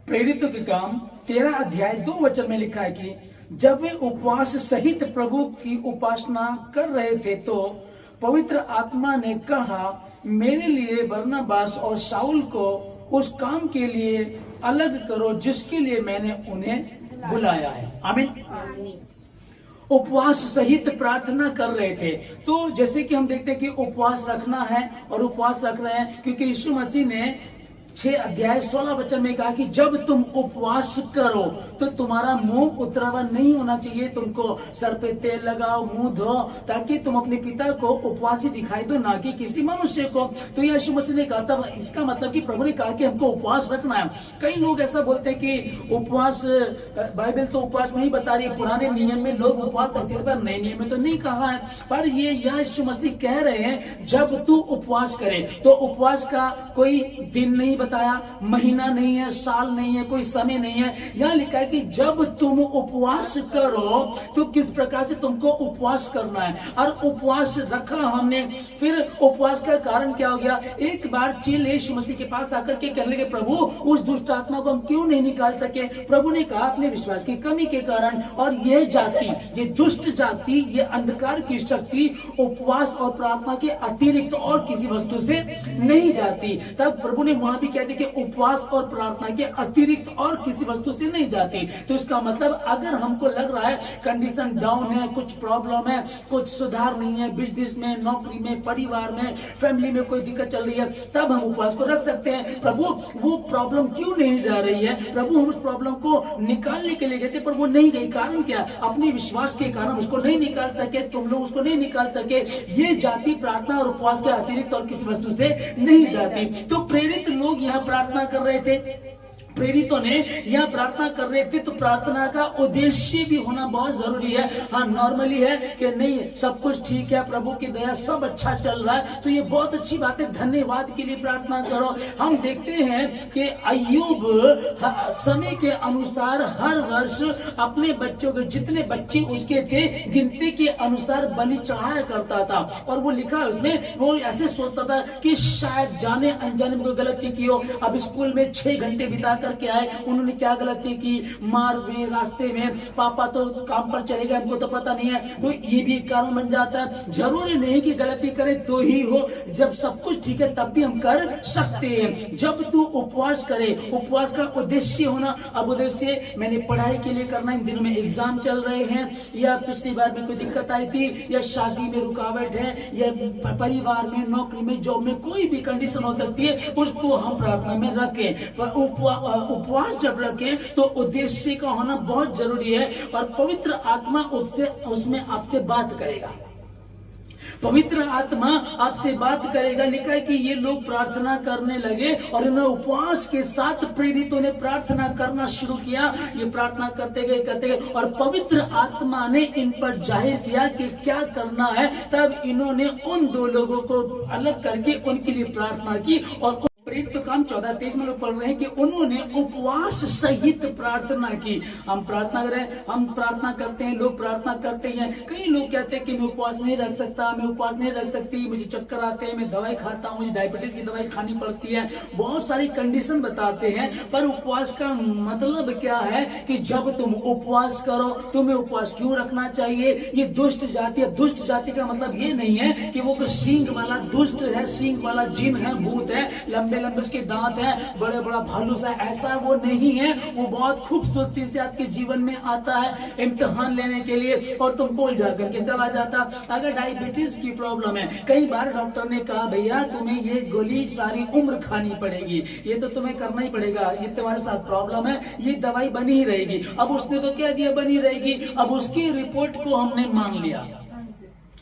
प्रेरितों के काम 13 अध्याय 2 वचन में लिखा है कि जब वे उपवास सहित प्रभु की उपासना कर रहे थे तो पवित्र आत्मा ने कहा, मेरे लिए बरनबास और शाऊल को उस काम के लिए अलग करो जिसके लिए मैंने उन्हें बुलाया है। आमीन। उपवास सहित प्रार्थना कर रहे थे। तो जैसे कि हम देखते हैं कि उपवास रखना है और उपवास रख रहे हैं क्योंकि यीशु मसीह ने 6 अध्याय 16 वचन में कहा कि जब तुम उपवास करो तो तुम्हारा मुंह उतरा हुआ नहीं होना चाहिए, तुमको सर पे तेल लगाओ, मुंह धो, ताकि तुम अपने पिता को उपवासी दिखाई दो, ना कि किसी मनुष्य को। तो यीशु मसीह ने कहा था, इसका मतलब कि प्रभु ने कहा कि हमको उपवास रखना है। कई लोग ऐसा बोलते हैं कि उपवास, बाइबल तो उपवास नहीं बता रही है, पुराने नियम में लोग उपवास करते थे पर नए नियम में तो नहीं कहा है। पर ये यीशु मसीह कह रहे हैं जब तू उपवास करे, तो उपवास का कोई दिन नहीं बताया, महीना नहीं है, साल नहीं है, कोई समय नहीं है। यह लिखा है कि जब तुम उपवास करो तो किस प्रकार से तुमको उपवास करना है। और उपवास रखा हमने, फिर उपवास का कारण क्या हो गया। एक बार चेल यीशु मसीह के पास आकर के कहने लगे, प्रभु उस दुष्ट आत्मा को हम क्यों नहीं निकाल सके। प्रभु ने कहा, अपने विश्वास की कमी के कारण, और यह जाति, ये दुष्ट जाति, ये अंधकार की शक्ति उपवास और प्रार्थना के अतिरिक्त और किसी वस्तु से नहीं जाती। तब प्रभु ने वहां भी कहते कि उपवास और प्रार्थना के अतिरिक्त और किसी वस्तु से नहीं जाती। तो इसका मतलब अगर हमको लग रहा है कंडीशन डाउन है, कुछ प्रॉब्लम है, कुछ सुधार नहीं है, बिजनेस में, नौकरी में, परिवार में, फैमिली में कोई दिक्कत चल रही है, तब हम उपवास को रख सकते हैं। प्रभु वो प्रॉब्लम क्यों नहीं जा रही है, प्रभु हम उस प्रॉब्लम को निकालने के लिए गए थे पर वो नहीं गई। कारण क्या, अपने विश्वास के कारण उसको नहीं निकाल सके, तुम लोग उसको नहीं निकाल सके। ये जाति प्रार्थना और उपवास के अतिरिक्त और किसी वस्तु से नहीं जाती। तो प्रेरित लोग यहाँ प्रार्थना कर रहे थे, प्रेरितों ने यह प्रार्थना कर रहे थे, तो प्रार्थना का उद्देश्य भी होना बहुत जरूरी है। हाँ, नॉर्मली है कि नहीं सब कुछ ठीक है, प्रभु की दया सब अच्छा चल रहा है, तो ये बहुत अच्छी बात है, धन्यवाद के लिए प्रार्थना करो। हम देखते हैं कि अय्यूब समय के अनुसार हर वर्ष अपने बच्चों के, जितने बच्चे उसके थे, गिनती के अनुसार बलि चढ़ाया करता था। और वो लिखा है उसमें, वो ऐसे सोचता था कि शायद जाने अनजाने में कोई गलती की हो। अब स्कूल में 6 घंटे बिता करके आए, उन्होंने क्या गलती की, मार्ग में, रास्ते में, पापा तो काम पर चले गए, हमको तो पता नहीं है। तो ये भी एक कारण बन जाता है। जरूरी नहीं कि गलती करे तो ही हो, जब सब कुछ ठीक है तब भी हम कर सकते हैं। जब तू उपवास करे, उपवास का उद्देश्य होना। अब उद्देश्य मैंने पढ़ाई के लिए करना, इन दिनों में एग्जाम चल रहे हैं, या पिछली बार में कोई दिक्कत आई थी, या शादी में रुकावट है, या परिवार में, नौकरी में, जॉब में कोई भी कंडीशन हो सकती है, उसको हम प्रार्थना में रखें। पर उपवास जब रखें तो उद्देश्य का होना बहुत जरूरी है। और पवित्र आत्मा उसमें आपसे बात करेगा, पवित्र आत्मा आपसे बात करेगा। लिखा है कि ये लोग प्रार्थना करने लगे और इन्होंने उपवास के साथ प्रेरितों ने प्रार्थना करना शुरू किया। ये प्रार्थना करते गए और पवित्र आत्मा ने इन पर जाहिर किया कि क्या करना है। तब इन्होंने उन 2 लोगों को अलग करके उनके लिए प्रार्थना की। और प्रेरित तो काम 14-23 में लोग पढ़ रहे हैं कि उन्होंने उपवास सहित प्रार्थना की। हम प्रार्थना करें, हम प्रार्थना करते हैं, लोग प्रार्थना करते हैं। कई लोग कहते हैं कि मैं उपवास नहीं रख सकता, मैं उपवास नहीं रख सकती, मुझे चक्कर आते हैं, मैं दवाई खाता हूँ, मुझे डायबिटीज की दवाई खानी पड़ती है, बहुत सारी कंडीशन बताते हैं। पर उपवास का मतलब क्या है कि जब तुम उपवास करो, तुम्हें उपवास क्यों रखना चाहिए। ये दुष्ट जाति है, दुष्ट जाति का मतलब ये नहीं है कि वो सींग वाला दुष्ट है, सींग वाला जिन है, भूत है, लंबे लंबे उसके दांत है, बड़े बड़ा भालू सा, ऐसा वो नहीं है। वो बहुत खूबसूरती से आपके जीवन में आता है इम्तिहान लेने के लिए और तुमको उलझा करके चला जाता। अगर डायबिटीज की प्रॉब्लम है, कई बार डॉक्टर ने कहा भैया तुम्हें ये गोली सारी उम्र खानी पड़ेगी, ये तो तुम्हें करना ही पड़ेगा, ये तुम्हारे साथ प्रॉब्लम है, ये दवाई बनी ही रहेगी। अब उसने तो क्या दिया, बनी रहेगी। अब उसकी रिपोर्ट को हमने मान लिया।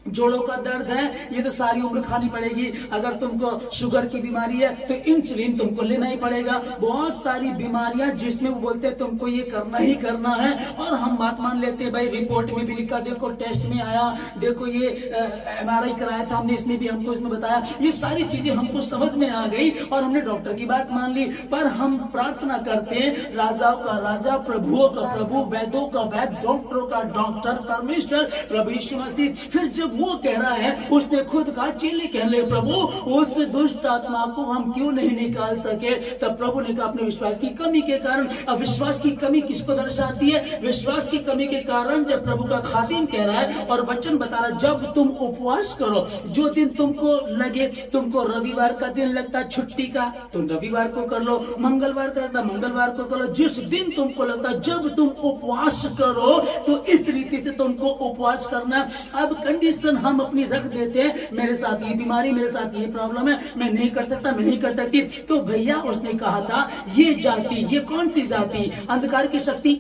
जोड़ों का दर्द है, ये तो सारी उम्र खानी पड़ेगी। अगर तुमको शुगर की बीमारी है तो इंसुलिन तुमको लेना ही पड़ेगा। बहुत सारी बीमारियां जिसमें वो बोलते हैं तुमको ये करना ही करना है, और हम बात मान लेते हैं। भाई रिपोर्ट में भी लिखा, देखो टेस्ट में आया, देखो ये MRI कराया था हमने, इसमें भी हमको इसमें बताया। ये सारी चीजें हमको समझ में आ गई और हमने डॉक्टर की बात मान ली। पर हम प्रार्थना करते हैं, राजाओं का राजा, प्रभुओं का प्रभु, वैद्यों का वैद्य, डॉक्टरों का डॉक्टर, परमेश्वर प्रभु यीशु मसीह। फिर जब वो कह रहा है, उसने खुद कहा, चेले कहने लगे प्रभु उस दुष्ट आत्मा को हम क्यों नहीं निकाल सके। तब प्रभु ने कहा अपने विश्वास की कमी के कारण। अब विश्वास की कमी किसको दर्शाती है? विश्वास की कमी के कारण जब प्रभु का खादिम कह रहा है और वचन बता रहा है, जब तुम उपवास करो, जो दिन तुमको लगे, तुमको रविवार का दिन लगता है छुट्टी का, तुम रविवार को कर लो, मंगलवार का लगता मंगलवार को कर लो, जिस दिन तुमको लगता है, जब तुम उपवास करो तो इस रीति से तुमको उपवास करना। अब कंडीशन हम अपनी रख देते हैं, मेरे साथ ये बीमारी, मेरे साथ ये प्रॉब्लम है, मैं नहीं कर सकता, मैं नहीं कर सकती। तो भैया उसने कहा था ये जाति, ये कौन सी जाति? अंधकार की शक्ति।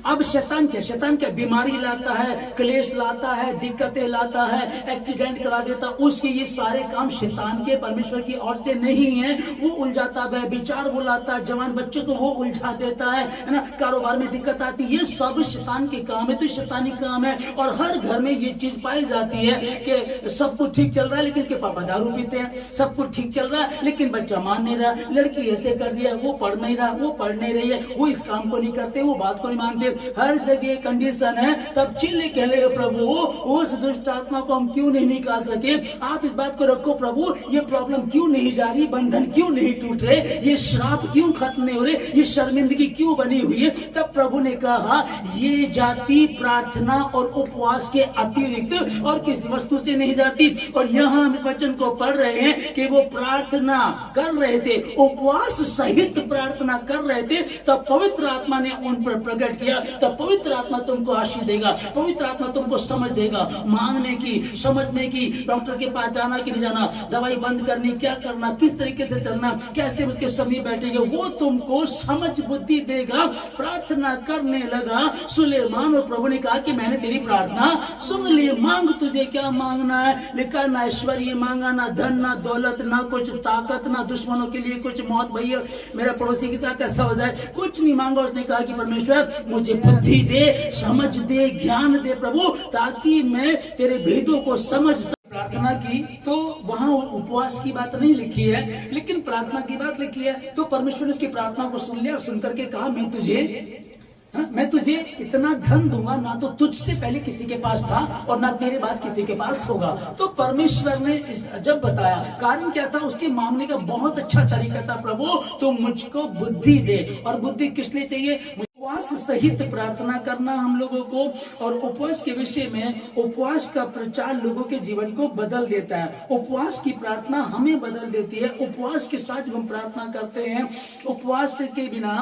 अब शैतान क्या बीमारी लाता है, क्लेश लाता है, दिक्कतें लाता है, एक्सीडेंट करा देता, उसके ये सारे काम शैतान के, परमेश्वर की ओर से नहीं है। वो उलझाता है, विचार बुलाता है, जवान बच्चों को वो उलझा देता है ना, कारोबार में दिक्कत आती है, ये सब शैतान के काम है। तो शैतानी काम है और हर घर में ये चीज पाई जाती है कि सब कुछ ठीक चल रहा है लेकिन इसके पापा दारू पीते हैं, सब कुछ ठीक चल रहा है लेकिन बच्चा मान नहीं रहा, लड़की ऐसे कर रही है, वो पढ़ नहीं रहा, वो पढ़ नहीं रही है, वो इस काम को नहीं करते, वो बात को नहीं मानते, हर जगह कंडीशन है। तब चिल्ले कह ले प्रभु उस दुष्ट आत्मा को हम क्यों नहीं निकाल सके? आप इस बात को रखो प्रभु, ये प्रॉब्लम क्यों नहीं जा रही, बंधन क्यों नहीं टूट रहे, ये श्राप क्यों खत्म नहीं हो रहे, ये शर्मिंदगी क्यों बनी हुई है? तब प्रभु ने कहा ये जाति प्रार्थना और उपवास के अतिरिक्त और किसी वस्तु से नहीं जाती। और यहाँ हम इस वचन को पढ़ रहे हैं कि वो प्रार्थना कर रहे थे, उपवास सहित प्रार्थना कर रहे थे, तब पवित्र आत्मा ने उन पर प्रकट किया। तब पवित्र आत्मा तुमको आशीष देगा, पवित्र आत्मा तुमको समझ देगा, मांगने की, समझने की, डॉक्टर के पास जाना कि नहीं जाना, दवाई बंद करनी, क्या करना, किस तरीके से चलना, कैसे उसके सभी बैठेंगे, वो तुमको समझ बुद्धि देगा। प्रार्थना करने लगा सुलेमान और प्रभु ने कहा कि मैंने तेरी प्रार्थना सुन ली, मांग तुझे क्या मांगना है। लिखा ना ऐश्वर्य मांगा, ना धन, ना दौलत, ना कुछ ताकत, ना दुश्मनों के लिए कुछ मौत, भैया मेरा पड़ोसी के साथ ऐसा हो जाए, कुछ नहीं मांगा। उसने कहा कि परमेश्वर मुझे बुद्धि दे, समझ दे, ज्ञान दे प्रभु, ताकि मैं तेरे भेदों को समझ। प्रार्थना की तो वहां उपवास की बात नहीं लिखी है, लेकिन प्रार्थना की बात लिखी है। तो परमेश्वर ने उसकी प्रार्थना को सुन लिया और सुनकर के कहा मैं तुझे इतना धन दूंगा, ना तो तुझसे पहले किसी के पास था और ना तेरे बाद किसी के पास होगा। तो परमेश्वर ने जब बताया, कारण क्या था, उसके मांगने का बहुत अच्छा तरीका था, प्रभु तुम मुझको बुद्धि दे। और बुद्धि किस लिए चाहिए? उपवास सहित प्रार्थना करना हम लोगों को। और उपवास के विषय में, उपवास का प्रचार लोगों के जीवन को बदल देता है, उपवास की प्रार्थना हमें बदल देती है। उपवास के साथ जब हम प्रार्थना करते हैं, उपवास के बिना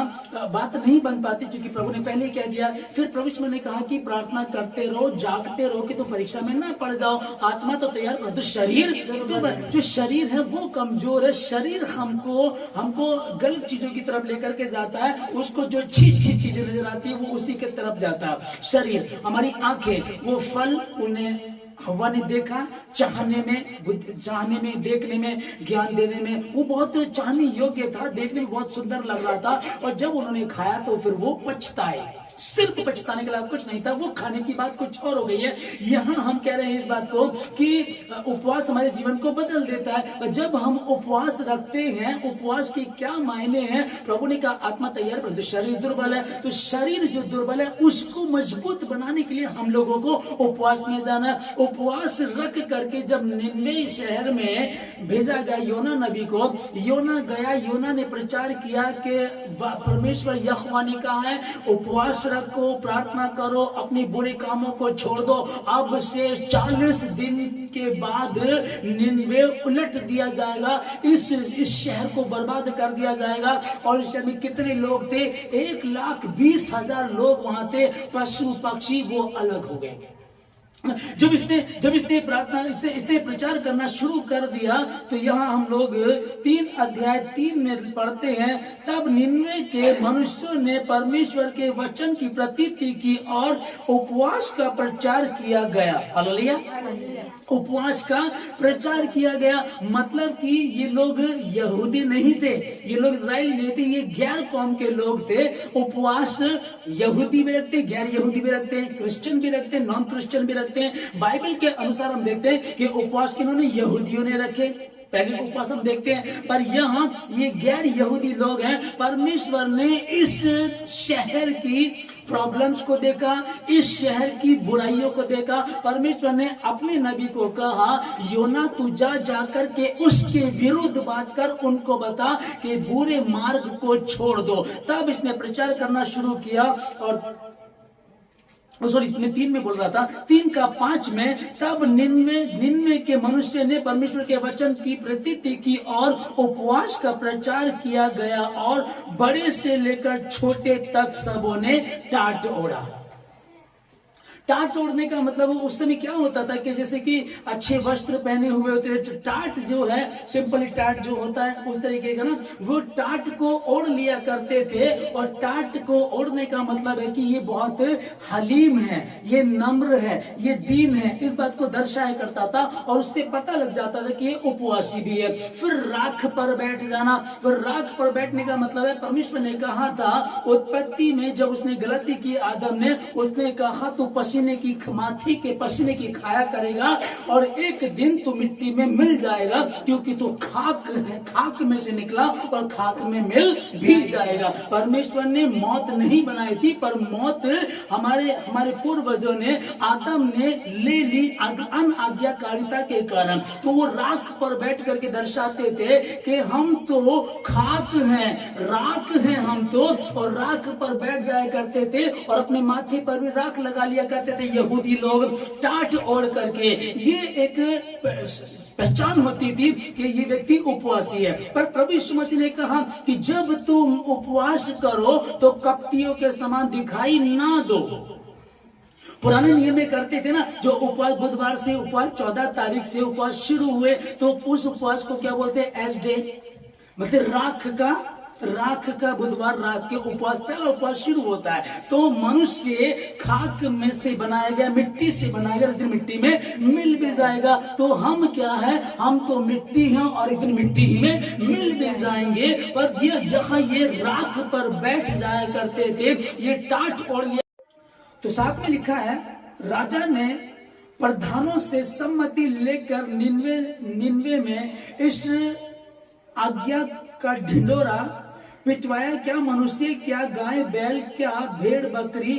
बात नहीं बन पाती, क्योंकि प्रभु ने पहले कह दिया। फिर प्रभु ने कहा कि प्रार्थना करते रहो, जागते रहो कि तुम परीक्षा में ना पड़ जाओ। आत्मा तो तैयार कर दो, शरीर तो जो शरीर है वो कमजोर है। शरीर हमको गलत चीजों की तरफ लेकर के जाता है, उसको जो अच्छी चीजें नजर आती है वो उसी के तरफ जाता है। शरीर, हमारी आंखें, वो फल उन्हें हवा ने देखा, चाहने में, देखने में, ज्ञान देने में वो बहुत चाहने योग्य था, देखने में बहुत सुंदर लग रहा था, और जब उन्होंने खाया तो फिर वो पछताए। सिर्फ पछताने के अलावा कुछ नहीं था, वो खाने की बात कुछ और हो गई है। यहाँ हम कह रहे हैं इस बात को कि उपवास हमारे जीवन को बदल देता है। जब हम उपवास रखते हैं, उपवास के क्या मायने हैं? प्रभु ने कहा आत्मा तैयार पर तो शरीर दुर्बल है। तो शरीर जो दुर्बल है उसको मजबूत बनाने के लिए हम लोगों को उपवास में जाना। उपवास रख करके जब निनवे शहर में भेजा गया योना नबी को, योना गया, योना ने प्रचार किया कि परमेश्वर यहोवा ने कहा है उपवास रखो, प्रार्थना करो, अपनी बुरे कामों को छोड़ दो। अब से 40 दिन के बाद निनवे उलट दिया जाएगा, इस शहर को बर्बाद कर दिया जाएगा। और इस शहर में कितने लोग थे? 1,20,000 लोग वहां थे, पशु पक्षी वो अलग हो गए। जब इसने प्रार्थना, इसने प्रचार करना शुरू कर दिया, तो यहाँ हम लोग 3 अध्याय 3 में पढ़ते हैं, तब निनवे के मनुष्यों ने परमेश्वर के वचन की प्रतीति की और उपवास का प्रचार किया गया। हालेलुया। उपवास का प्रचार किया गया, मतलब कि ये लोग यहूदी नहीं थे, ये लोग इजराइल नहीं थे, ये गैर कौम के लोग थे। उपवास यहूदी भी रखते, गैर यहूदी भी रखते हैं, क्रिश्चियन भी रखते हैं, नॉन क्रिश्चियन भी रखते हैं। बाइबल के अनुसार हम देखते हैं कि उपवास किन्होंने? यहूदियों ने रखे। पहले उपवास हम देखते हैं, पर यहाँ ये गैर यहूदी लोग हैं। परमेश्वर ने इस शहर की प्रॉब्लम्स को देखा, इस शहर की बुराइयों को देखा। परमेश्वर ने अपने नबी को कहा, योना तू जाकर के उसके विरुद्ध बात कर, उनको बता कि बुरे मार्ग को छोड़ दो। तब इसने प्रचार करना शुरू किया। और सॉरी, मैं 3 में बोल रहा था, 3:5 में, तब निन्वे के मनुष्य ने परमेश्वर के वचन की प्रतीति की और उपवास का प्रचार किया गया और बड़े से लेकर छोटे तक सबों ने टाट ओढ़ा। टाट ओढ़ने का मतलब उस समय क्या होता था कि जैसे कि अच्छे वस्त्र पहने हुए होते थे, टाट जो है सिंपली टाट जो होता है उस तरीके का ना, वो टाट को ओढ़ लिया करते थे। और टाट को ओढ़ने का मतलब है कि ये बहुत हलीम है, ये नम्र है, ये दीन है, इस बात को दर्शाया करता था। और उससे पता लग जाता था कि ये उपवासी भी है। फिर राख पर बैठ जाना। फिर राख पर बैठने का मतलब है, परमेश्वर ने कहा था उत्पत्ति में जब उसने गलती की आदम ने, उसने कहा तू पसीने की माथी के पसीने की खाया करेगा और एक दिन तू मिट्टी में मिल जाएगा, क्योंकि तू खाक है, खाक में से निकला और खाक में मिल भी जाएगा। परमेश्वर ने मौत नहीं बनाई थी, पर मौत हमारे पूर्वजों ने, आदम ने ले ली अनाज्ञाकारिता के कारण। तो वो राख पर बैठ करके दर्शाते थे कि हम तो खाक हैं, राख हैं हम तो, और राख पर बैठ जाया करते थे और अपने माथे पर भी राख लगा लिया करते थे यहूदी लोग, टाट ओढ़ करके। ये एक पहचान होती थी कि ये व्यक्ति उपवासी है। पर प्रभु यीशु मसीह ने कहा कि जब तुम उपवास करो तो कपटियों के समान दिखाई ना दो। पुराने नियम में करते थे ना, जो उपवास बुधवार से उपवास 14 तारीख से उपवास शुरू हुए, तो उस उपवास को क्या बोलते हैं? एज डे, मतलब राख का बुधवार, राख के उपवास, पहला उपवास शुरू होता है। तो मनुष्य खाक में से बनाया गया, मिट्टी से बनाया गया, एक दिन मिट्टी में मिल भी जाएगा। तो हम क्या है? हम तो मिट्टी हैं और एक दिन मिट्टी ही में मिल भी जाएंगे। पर ये राख पर बैठ जाया करते थे, ये टाट ओढ़ लिया। तो साथ में लिखा है, राजा ने प्रधानों से सम्मति लेकर निन्वे में इस आज्ञा का ढिंडोरा पिटवाया, क्या मनुष्य, क्या गाय बैल, क्या भेड़ बकरी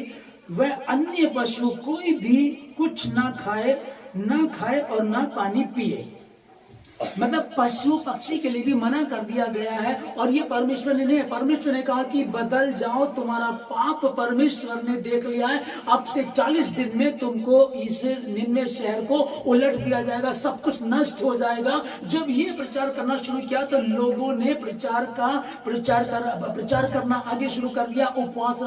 व अन्य पशु कोई भी कुछ ना खाए और ना पानी पिए। मतलब पशु पक्षी के लिए भी मना कर दिया गया है। और ये परमेश्वर ने कहा कि बदल जाओ, तुम्हारा पाप परमेश्वर ने देख लिया है। अब से 40 दिन में तुमको इस निन्वे शहर को उलट दिया जाएगा, सब कुछ नष्ट हो जाएगा। जब ये प्रचार करना शुरू किया तो लोगों ने प्रचार करना आगे शुरू कर दिया, उपवास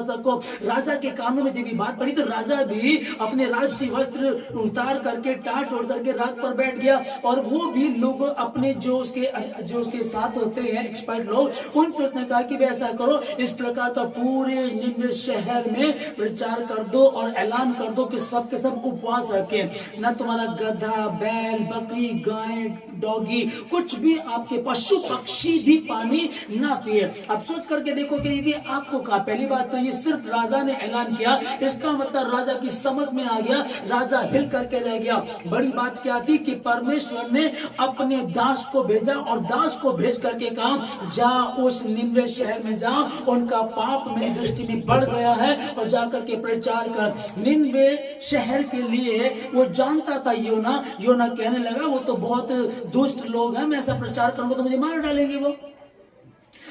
रखो। राजा के कानों में जब ये बात पड़ी तो राजा भी अपने राजसी वस्त्र उतार करके, टाट ओढ़ करके रात पर बैठ गया। और वो भी लोग अपने जो उसके साथ होते हैं एक्सपर्ट लोग, उनसे उसने कहा कि ऐसा करो, इस प्रकार का पूरे निन्वे शहर में प्रचार कर दो और ऐलान कर दो कि सब के सब उपवास रखें। ना तुम्हारा गधा, बैल, बकरी, गाय, डॉगी, कुछ भी आपके पशु पक्षी भी पानी ना पिए। अब सोच करके देखो कि यदि आपको कहा, पहली बात तो ये सिर्फ राजा ने ऐलान किया, इसका मतलब राजा की समझ में आ गया, राजा हिल करके रह गया। बड़ी बात क्या थी कि परमेश्वर ने अपने दास को भेजा और दास को भेज करके कहा, जा उस निन्वे शहर में जा, उनका पाप मेरी दृष्टि में बढ़ गया है और जाकर के प्रचार कर। निन्वे शहर के लिए वो जानता था, योना कहने लगा वो तो बहुत दुष्ट लोग हैं, मैं ऐसा प्रचार करूंगा तो मुझे मार डालेंगे वो।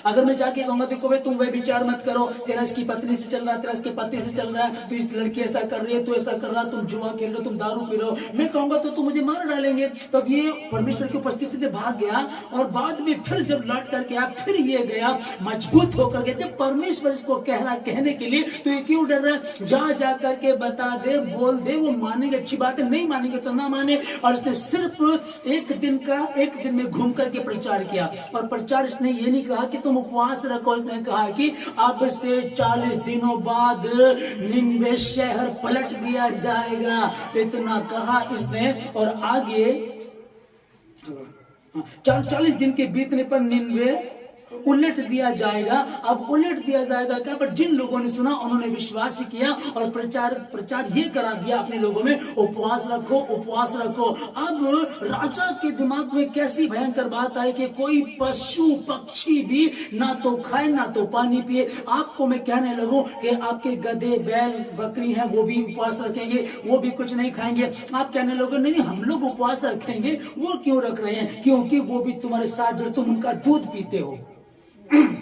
अगर मैं जाके कहूंगा देखो भाई तुम वह विचार मत करो, तेरा इसकी पत्नी से चल रहा है, तेरा इसके पति से चल रहा है, तू इस लड़की ऐसा कर रही है, तू ऐसा कर रहा, तुम जुआ खेल रहे हो, तुम दारू पी रहे हो, मैं कहूंगा तो तुम मुझे मार डालेंगे। तब ये परमेश्वर की उपस्थिति से भाग गया और बाद में फिर जब लौट करके आया, फिर ये गया मजबूत होकर के। जब परमेश्वर इसको कह रहा कहने के लिए, तो ये क्यों डर रहा है? जा करके बता दे, बोल दे, वो मानेंगे, अच्छी बात है, नहीं मानेंगे तो ना माने। और इसने सिर्फ एक दिन में घूम करके प्रचार किया। और प्रचार इसने ये नहीं कहा कि तुम उपवास रखो, इसने कहा कि अब से 40 दिनों बाद निन्वे शहर पलट दिया जाएगा, इतना कहा इसने। और आगे 40 दिन के बीतने पर निन्वे उलट दिया जाएगा। अब उलट दिया जाएगा क्या? पर जिन लोगों ने सुना उन्होंने विश्वास किया और प्रचार ये करा दिया अपने लोगों में, उपवास रखो, उपवास रखो। अब राजा के दिमाग में कैसी भयंकर बात आई कि कोई पशु पक्षी भी ना तो खाए ना तो पानी पिए। आपको मैं कहने लगूं कि आपके गधे बैल बकरी हैं वो भी उपवास रखेंगे, वो भी कुछ नहीं खाएंगे। आप कहने लोगे नहीं हम लोग उपवास रखेंगे, वो क्यों रख रहे हैं? क्योंकि वो भी तुम्हारे साथ जो तुम उनका दूध पीते हो,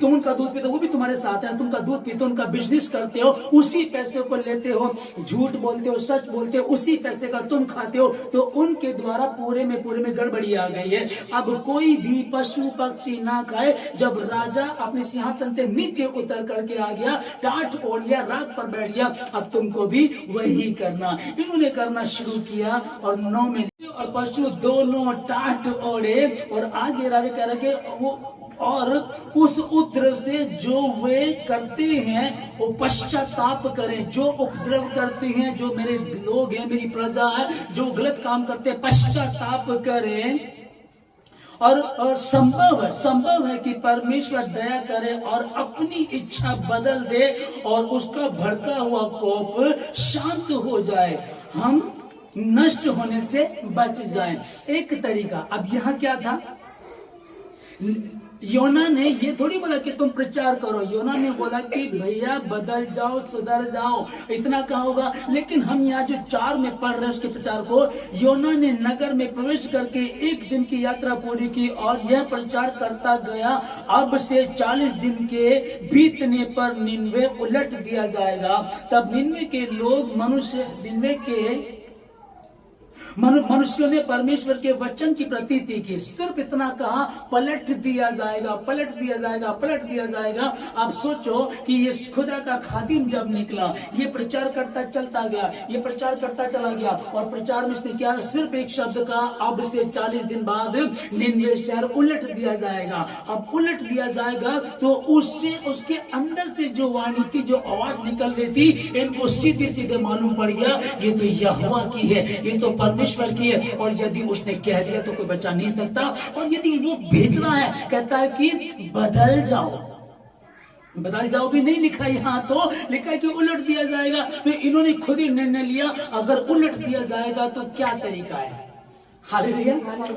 तुम उनका दूध पीते हो, वो भी तुम्हारे साथ है, तुमका दूध पीते हो, उनका बिजनेस करते हो, उसी पैसे को लेते हो, झूठ बोलते हो, सच बोलते हो, उसी पैसे का तुम खाते हो। तो उनके द्वारा पूरे में गड़बड़ी आ गई है। अब कोई भी पशु पक्षी ना खाए। जब राजा अपने सिंहासन से नीचे उतर करके आ गया, टाट ओढ़ लिया, राग पर बैठ गया, अब तुमको भी वही करना। इन्होंने करना शुरू किया और 9 में और पशु दोनों टाट ओढ़े और आगे राजा कह रहे कि वो और उस उपद्रव से जो वे करते हैं वो पश्चाताप करें। जो उपद्रव करते हैं, जो मेरे लोग हैं, मेरी प्रजा है, जो गलत काम करते हैं, पश्चाताप करें। और संभव है कि परमेश्वर दया करे और अपनी इच्छा बदल दे और उसका भड़का हुआ कोप शांत हो जाए, हम नष्ट होने से बच जाएं। एक तरीका। अब यहाँ क्या था? योना ने ये थोड़ी बोला कि तुम प्रचार करो। योना ने बोला कि भैया बदल जाओ, सुधर जाओ, इतना कहा होगा। लेकिन हम यहाँ जो 4 में पढ़ रहे हैं उसके प्रचार को, योना ने नगर में प्रवेश करके 1 दिन की यात्रा पूरी की और यह प्रचार करता गया, अब से 40 दिन के बीतने पर निन्वे उलट दिया जाएगा। तब निन्वे के लोग मनुष्यों ने परमेश्वर के वचन की प्रतीति की। सिर्फ इतना कहा, पलट दिया जाएगा, पलट दिया जाएगा, पलट दिया जाएगा। आप सोचो कि ये खुदा का खादिम जब निकला, ये प्रचार करता चलता गया, ये प्रचार करता चला गया और प्रचार में इसने क्या? सिर्फ एक शब्द का, अब से 40 दिन बाद निन्वे शहर उलट दिया जाएगा। अब उलट दिया जाएगा तो उससे उसके अंदर से जो वाणी थी, जो आवाज निकल रही थी, इनको सीधे सीधे मालूम पड़ गया ये तो यहोवा की है, ये तो परमेश्वर की है। और यदि उसने कह दिया तो कोई बचा नहीं सकता। और यदि वो भेज रहा है, कहता है कि बदल जाओ भी नहीं लिखा, यहाँ तो लिखा है कि उलट दिया जाएगा। तो इन्होंने खुद ही निर्णय लिया, अगर उलट दिया जाएगा तो क्या तरीका है? हालेलुया।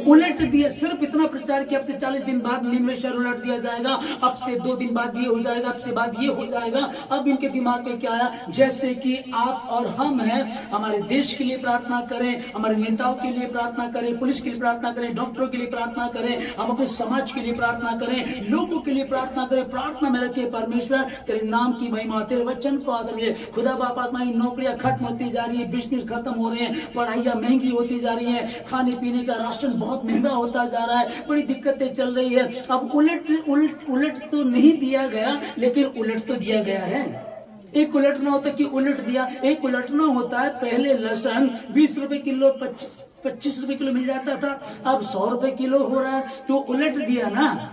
उलट दिया। सिर्फ इतना प्रचार किया, अब से 40 दिन बाद निन्वे शहर उलट दिया जाएगा, अब से 2 दिन बाद ये हो जाएगा, अब से बाद ये हो जाएगा। अब इनके दिमाग में क्या आया? जैसे कि आप और हम हैं, हमारे देश के लिए प्रार्थना करें, हमारे नेताओं के लिए प्रार्थना करें, पुलिस के लिए प्रार्थना करें, डॉक्टरों के लिए प्रार्थना करें, हम अपने समाज के लिए प्रार्थना करें, लोगों के लिए प्रार्थना करें। प्रार्थना में रखे परमेश्वर तेरे नाम की महिमा, तेरे वचन को आदर मिले। खुदा बाप आसमानी, नौकरियां खत्म होती जा रही है, बिजनेस खत्म हो रहे हैं, पढ़ाइयां महंगी होती जा रही है, खाने पीने का राशन बहुत महंगा होता जा रहा है, बड़ी दिक्कतें चल रही है। अब उलट तो नहीं दिया गया, लेकिन उलट तो दिया गया है। एक उलटना होता कि उलट दिया, एक उलटना होता है पहले लहसुन 20 रुपए किलो 25 रुपए किलो मिल जाता था, अब 100 रुपए किलो हो रहा है, तो उलट दिया ना।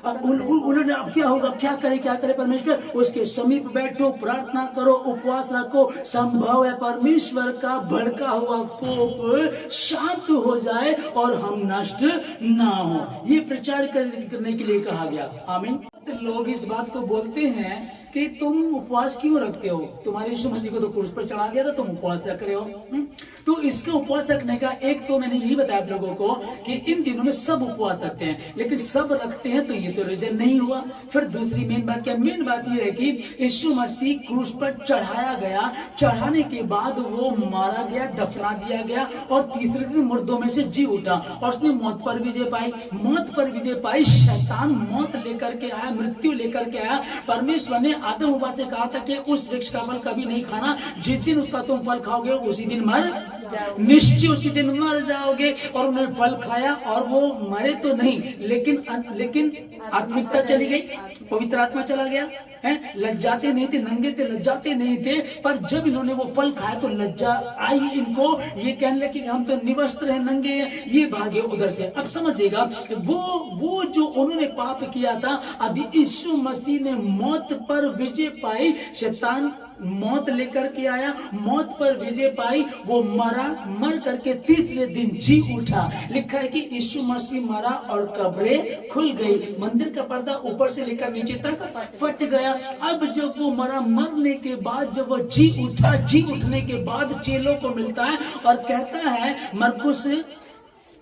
अब उलट अब क्या होगा? क्या करे परमेश्वर? उसके समीप बैठो, प्रार्थना करो, उपवास रखो, संभव है परमेश्वर का भड़का हुआ कोप शांत हो जाए और हम नष्ट ना हो। ये प्रचार करने के लिए कहा गया। आमीन। लोग इस बात को बोलते हैं कि तुम उपवास क्यों रखते हो? तुम्हारे यीशु मसीह को तो क्रूस पर चढ़ा दिया था, तुम उपवास रख रहे हो। तो इसका उपवास रखने का एक तो मैंने यही बताया आप लोगों को कि इन दिनों में सब उपवास रखते हैं, लेकिन सब रखते हैं तो ये तो रीजन नहीं हुआ। फिर दूसरी मेन बात क्या? मेन बात ये है कि यीशु मसीह क्रूस पर चढ़ाया गया, चढ़ाने के बाद वो मारा गया, दफना दिया गया और तीसरे दिन मुर्दों में से जी उठा और उसने मौत पर विजय पाई। मौत पर विजय पाई। शैतान मौत लेकर के आया, मृत्यु लेकर के आया। परमेश्वर ने आदम हव्वा से कहा था कि उस वृक्ष का फल कभी नहीं खाना, जिस दिन उसका तुम फल खाओगे उसी दिन निश्चय उसी दिन मर जाओगे। और उन्होंने फल खाया और वो मरे तो नहीं, लेकिन आत्मिकता चली गई, पवित्र आत्मा चला गया है। लज्जाते नहीं थे, नंगे थे, लज्जाते नहीं थे, पर जब इन्होंने वो फल खाया तो लज्जा आई इनको। ये कहने लगे कि हम तो निवस्त्र हैं, नंगे हैं, ये भागे उधर से। अब समझिएगा, वो जो उन्होंने पाप किया था, अभी यीशु मसीह ने मौत पर विजय पाई, शैतान मौत लेकर के आया, मौत पर विजय पाई, वो मरा, मर करके तीसरे दिन जी उठा। लिखा है कि यीशु मसीह मरा और कब्रें खुल गई, मंदिर का पर्दा ऊपर से लेकर नीचे तक फट गया। अब जब वो मरा, मरने के बाद जब वो जी उठा, जी उठने के बाद चेलों को मिलता है और कहता है, मरकुस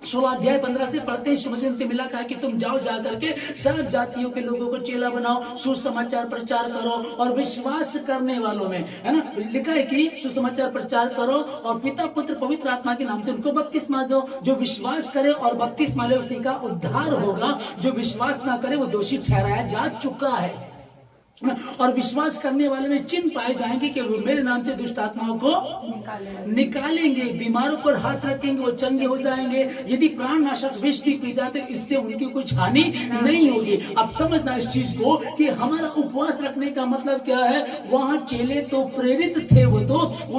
16 अध्याय 15 से पढ़ते हैं, यीशु मसीह ने मिला, कहा कि तुम जाओ, जा करके सब जातियों के लोगों को चेला बनाओ, सुसमाचार प्रचार करो और विश्वास करने वालों में, है ना, लिखा है कि सुसमाचार प्रचार करो और पिता पुत्र पवित्र आत्मा के नाम से उनको बपतिस्मा दो। जो विश्वास करे और बपतिस्मा ले उसी का उद्धार होगा, जो विश्वास ना करे वो दोषी ठहराया जा चुका है। और विश्वास करने वाले में चिन्ह पाए जाएंगे कि वो मेरे नाम से दुष्ट आत्माओं को निकालेंगे, बीमारों पर हाथ रखेंगे, वो चंगे हो जाएंगे, यदि प्राण नाशक विष भी पी जाए तो इससे उनकी कुछ हानि नहीं होगी। अब समझना इस चीज को कि हमारा उपवास रखने का मतलब क्या है। वहां चेले तो प्रेरित थे, वो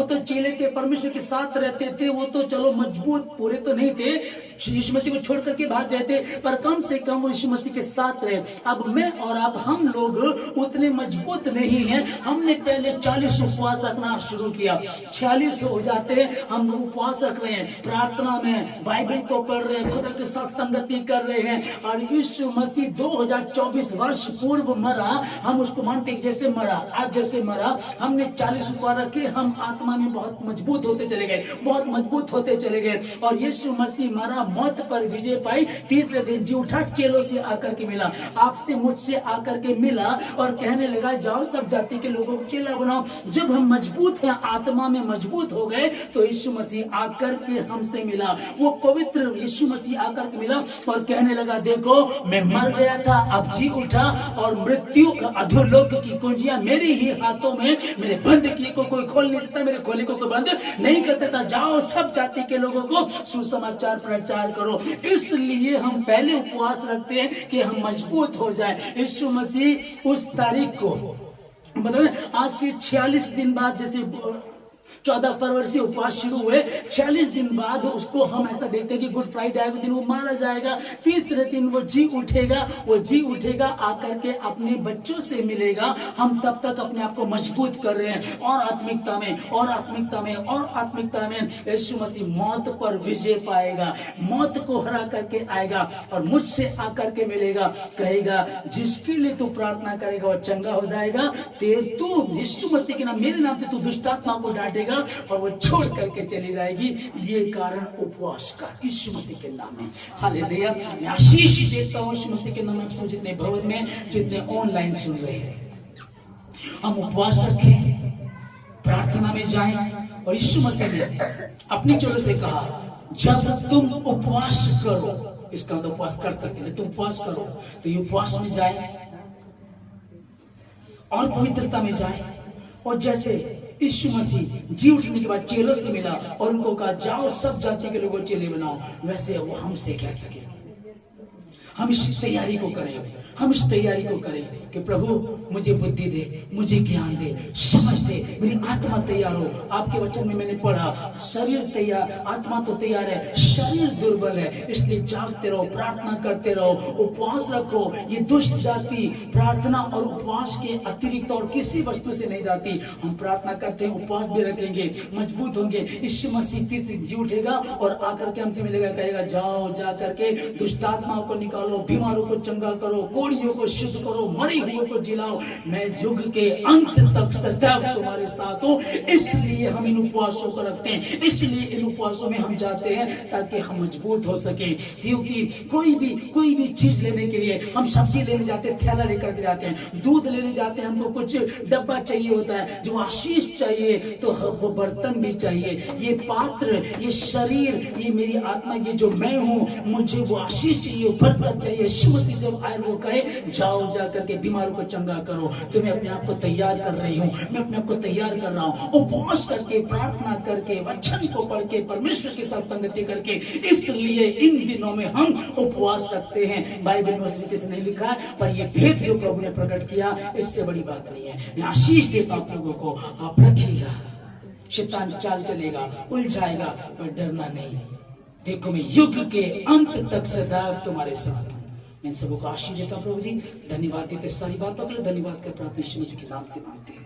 तो चेले थे, परमेश्वर के साथ रहते थे, वो तो चलो मजबूत पूरे तो नहीं थे, यीशु मसीह को छोड़ करके भाग गए थे, पर कम से कम वो यीशु मसीह के साथ रहे। अब मैं और आप, हम लोग उतने मजबूत नहीं हैं। हमने पहले 40 उपवास रखना शुरू किया, 46 हो जाते हम उपवास रख रहे हैं, प्रार्थना में बाइबल को पढ़ रहे हैं, खुदा के साथ संगति कर रहे हैं। और यीशु मसीह 2024 वर्ष पूर्व मरा, हम उसको मानते जैसे मरा, आज जैसे मरा, हमने 40 उपवास रखे, हम आत्मा में बहुत मजबूत होते चले गए, बहुत मजबूत होते चले गए। और यीशु मसीह मरा, मौत पर विजय पाई, तीसरे दिन जी उठा, चेलों से आकर के मिला, आपसे मुझसे आकर के मिला और कहने लगा, जाओ सब जाति के लोगों को चेला बनाओ। जब हम मजबूत हैं, आत्मा में मजबूत हो गए, तो यीशु मसीह आकर के हमसे मिला, वो पवित्र यीशु मसीह आकर के मिला और कहने लगा, देखो मैं मर गया था, अब जी उठा, और मृत्यु और अधोलोक की कुंजियां मेरे ही हाथों में, मेरे बंद किए को कोई खोल नहीं सकता, मेरे खोले को कोई बंद नहीं कर सकता। जाओ सब जाति के लोगों को सुसमाचार प्रचार करो। इसलिए हम पहले उपवास रखते हैं कि हम मजबूत हो जाए। यीशु मसीह उस तारीख को, मतलब आज से 46 दिन बाद, जैसे 14 फरवरी से उपवास शुरू हुए, 46 दिन बाद उसको हम ऐसा देखते हैं कि गुड फ्राइडे आएगा, दिन वो मारा जाएगा, तीसरे दिन वो जी उठेगा, आकर के अपने बच्चों से मिलेगा। हम तब तक अपने आप को मजबूत कर रहे हैं, और आत्मिकता में यीशु मसीह मौत पर विजय पाएगा, मौत को हरा करके आएगा और मुझसे आकर के मिलेगा, कहेगा जिसके लिए तू प्रार्थना करेगा वो चंगा हो जाएगा, तू यीशु मसीह के नाम, मेरे नाम से तू दुष्ट आत्मा को डांटेगा और वो छोड़ करके चली जाएगी। ये कारण उपवास का यीशु मसीह के नाम है। हालेलुया। मैं आशीष देता हूँ यीशु मसीह के नाम में, जितने भवन में, जितने ऑनलाइन सुन रहे हैं, हम उपवास रखें, प्रार्थना में जाएं। और यीशु मसीह ने अपनी चोलों से कहा, जब तुम उपवास करो, इसका तो उपवास कर सकते थे, तुम उपवास करो, तो ये उपवास में जाए और पवित्रता में जाए। और जैसे यीशु मसीह जी उठने के बाद चेलों से मिला और उनको कहा, जाओ सब जाति के लोगों चेले बनाओ, वैसे वो हमसे कह सके। हम इस तैयारी को करें कि प्रभु मुझे बुद्धि दे, मुझे ज्ञान दे, समझ दे, मेरी आत्मा तैयार हो। आपके वचन में मैंने पढ़ा, शरीर तैयार, आत्मा तो तैयार है, शरीर दुर्बल है, इसलिए जागते रहो, प्रार्थना करते रहो, उपवास रखो। ये दुष्ट जाति प्रार्थना और उपवास के अतिरिक्त और किसी वस्तु से नहीं जाती। हम प्रार्थना करते हैं, उपवास भी रखेंगे, मजबूत होंगे। यीशु मसीह तीसरे जी उठेगा और आकर के हमसे मिलेगा, कहेगा, जाओ जा करके दुष्ट आत्माओं को निकालो, बीमारों को चंगा करो, कोढ़ियों को शुद्ध करो, मरे हुए को जिलाओ, मैं युग के अंत तक सदैव तुम्हारे साथ हूं। इसलिए हम इन उपवासों को रखते हैं, इसलिए इन उपवासों में हम जाते हैं ताकि हम मजबूत हो सके। क्योंकि कोई भी चीज लेने के लिए, हम सब्जी लेने जाते हैं, थैला लेकर के जाते हैं, दूध लेने जाते हैं, हमको कुछ डब्बा चाहिए होता है, जो आशीष चाहिए तो वो बर्तन भी चाहिए, ये पात्र, ये शरीर, ये मेरी आत्मा, ये जो मैं हूं, मुझे वो आशीष चाहिए, बरकत चाहिए। शुभती जब आए वो कहे, जाओ जा करके बीमारों को चंगा करो, तो मैं अपने आप को तैयार कर रही हूँ, मैं अपने आप को तैयार कर रहा हूँ, उपवास करके, प्रार्थना करके, वचन को पढ़ के, परमेश्वर के साथ संगति करके। इसलिए इन दिनों में हम उपवास रखते हैं। बाइबल में उस रीति से नहीं लिखा है, पर यह भेद जो प्रभु ने प्रकट किया, इससे बड़ी बात नहीं है। मैं आशीष देता हूं आप लोगों को, आप रखिएगा, शैतान चाल चलेगा, उलझाएगा, पर डरना नहीं। देखो मैं युग के अंत तक सदैव तुम्हारे साथ हूं। मैं सबको आशीष देता हूं। प्रभु जी धन्यवाद देते सारी बातों के लिए, धन्यवाद कर प्रार्थना यीशु के नाम से मांगते हैं।